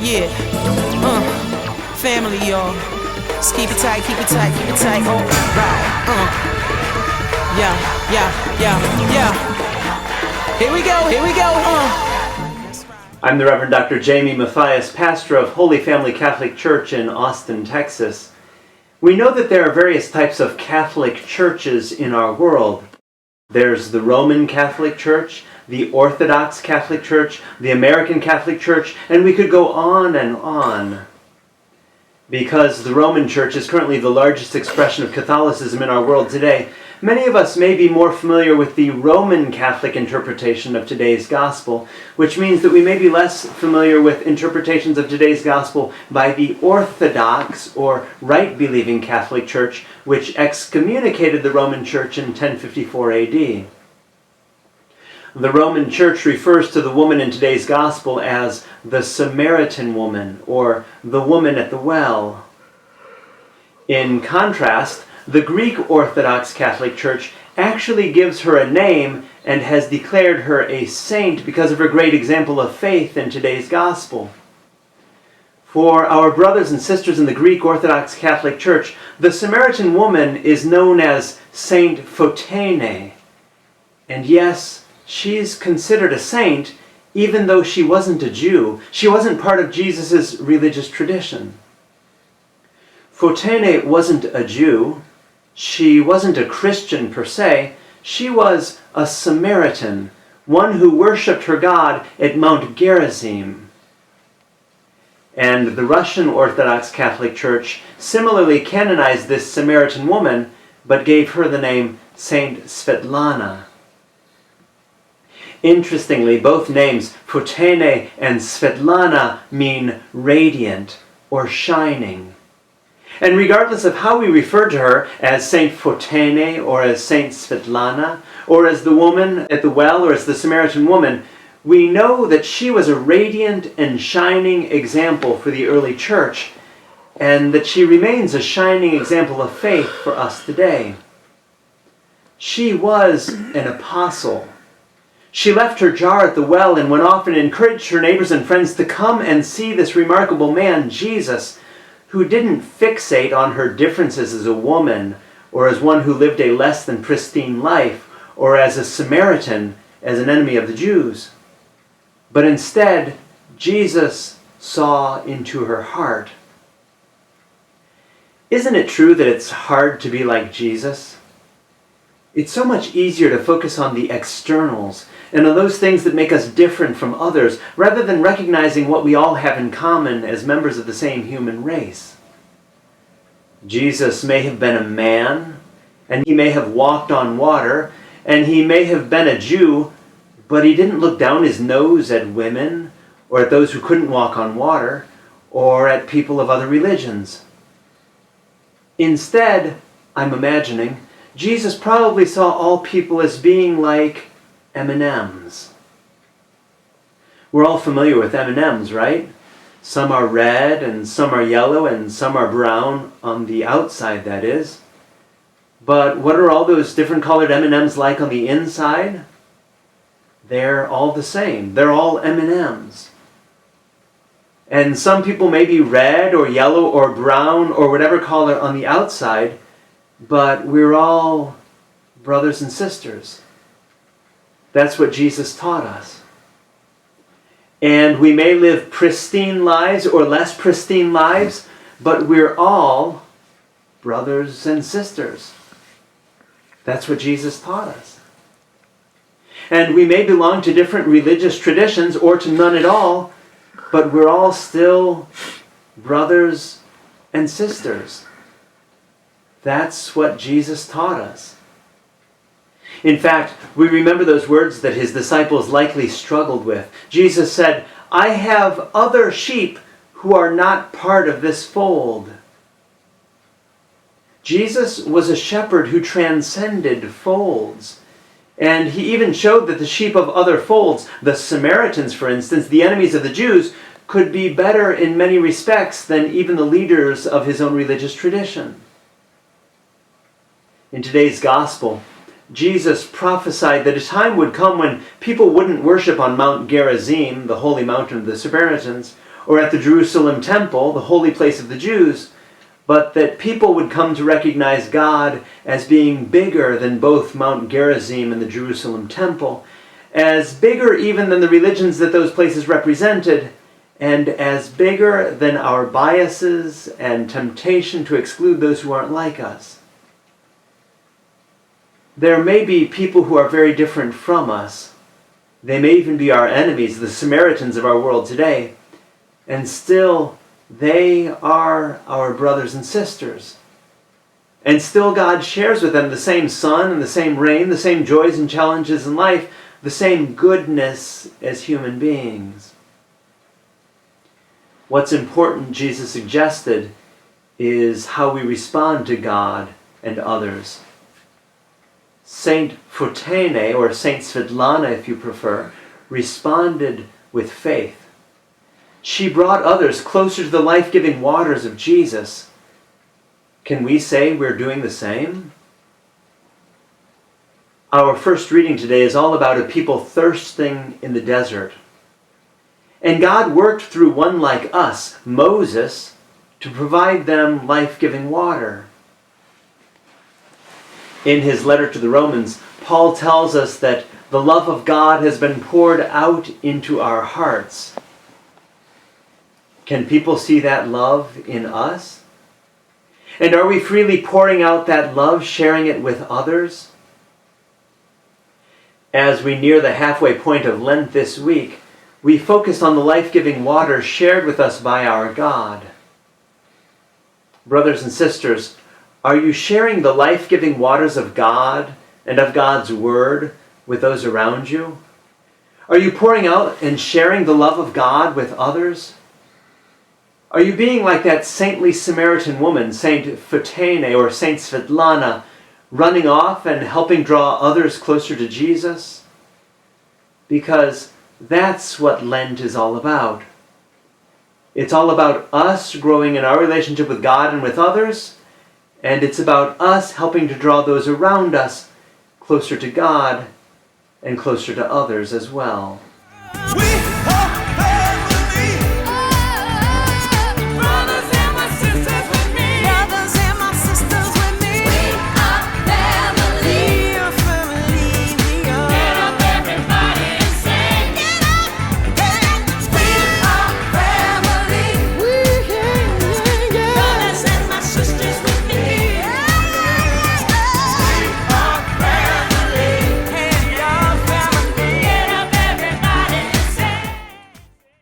Yeah, family, y'all. Just keep it tight, keep it tight, keep it tight. All right, yeah. Here we go, I'm the Reverend Dr. Jayme Mathias, pastor of Holy Family Catholic Church in Austin, Texas. We know that there are various types of Catholic churches in our world. There's the Roman Catholic Church, the Orthodox Catholic Church, the American Catholic Church, and we could go on and on. Because the Roman Church is currently the largest expression of Catholicism in our world today, many of us may be more familiar with the Roman Catholic interpretation of today's Gospel, which means that we may be less familiar with interpretations of today's Gospel by the Orthodox or right-believing Catholic Church, which excommunicated the Roman Church in 1054 AD. The Roman Church refers to the woman in today's Gospel as the Samaritan woman, or the woman at the well. In contrast, the Greek Orthodox Catholic Church actually gives her a name and has declared her a saint because of her great example of faith in today's Gospel. For our brothers and sisters in the Greek Orthodox Catholic Church, the Samaritan woman is known as Saint Photene. And yes, she's considered a saint even though she wasn't a Jew. She wasn't part of Jesus' religious tradition. Photene wasn't a Jew. She wasn't a Christian per se. She was a Samaritan, one who worshipped her God at Mount Gerizim. And the Russian Orthodox Catholic Church similarly canonized this Samaritan woman, but gave her the name Saint Svetlana. Interestingly, both names, Photene and Svetlana, mean radiant or shining. And regardless of how we refer to her as Saint Photene or as Saint Svetlana, or as the woman at the well or as the Samaritan woman, we know that she was a radiant and shining example for the early church, and that she remains a shining example of faith for us today. She was an apostle. She left her jar at the well and went off and encouraged her neighbors and friends to come and see this remarkable man, Jesus, who didn't fixate on her differences as a woman, or as one who lived a less than pristine life, or as a Samaritan, as an enemy of the Jews. But instead, Jesus saw into her heart. Isn't it true that it's hard to be like Jesus? It's so much easier to focus on the externals and on those things that make us different from others, rather than recognizing what we all have in common as members of the same human race. Jesus may have been a man, and he may have walked on water, and he may have been a Jew, but he didn't look down his nose at women, or at those who couldn't walk on water, or at people of other religions. Instead, I'm imagining, Jesus probably saw all people as being like M&Ms. We're all familiar with M&Ms, right? Some are red, and some are yellow, and some are brown, on the outside, that is. But what are all those different colored M&Ms like on the inside? They're all the same. They're all M&Ms. And some people may be red, or yellow, or brown, or whatever color on the outside, but we're all brothers and sisters. That's what Jesus taught us. And we may live pristine lives or less pristine lives, but we're all brothers and sisters. That's what Jesus taught us. And we may belong to different religious traditions or to none at all, but we're all still brothers and sisters. That's what Jesus taught us. In fact, we remember those words that his disciples likely struggled with. Jesus said, "I have other sheep who are not part of this fold." Jesus was a shepherd who transcended folds. And he even showed that the sheep of other folds, the Samaritans for instance, the enemies of the Jews, could be better in many respects than even the leaders of his own religious tradition. In today's gospel, Jesus prophesied that a time would come when people wouldn't worship on Mount Gerizim, the holy mountain of the Samaritans, or at the Jerusalem temple, the holy place of the Jews, but that people would come to recognize God as being bigger than both Mount Gerizim and the Jerusalem temple, as bigger even than the religions that those places represented, and as bigger than our biases and temptation to exclude those who aren't like us. There may be people who are very different from us. They may even be our enemies, the Samaritans of our world today, and still they are our brothers and sisters. And still God shares with them the same sun and the same rain, the same joys and challenges in life, the same goodness as human beings. What's important, Jesus suggested, is how we respond to God and others. Saint Fotene, or Saint Svetlana if you prefer, responded with faith. She brought others closer to the life-giving waters of Jesus. Can we say we're doing the same? Our first reading today is all about a people thirsting in the desert. And God worked through one like us, Moses, to provide them life-giving water. In his letter to the Romans, Paul tells us that the love of God has been poured out into our hearts. Can people see that love in us? And are we freely pouring out that love, sharing it with others? As we near the halfway point of Lent this week, we focus on the life-giving water shared with us by our God. Brothers and sisters, are you sharing the life-giving waters of God and of God's Word with those around you? Are you pouring out and sharing the love of God with others? Are you being like that saintly Samaritan woman, Saint Fotene or Saint Svetlana, running off and helping draw others closer to Jesus? Because that's what Lent is all about. It's all about us growing in our relationship with God and with others, and it's about us helping to draw those around us closer to God and closer to others as well.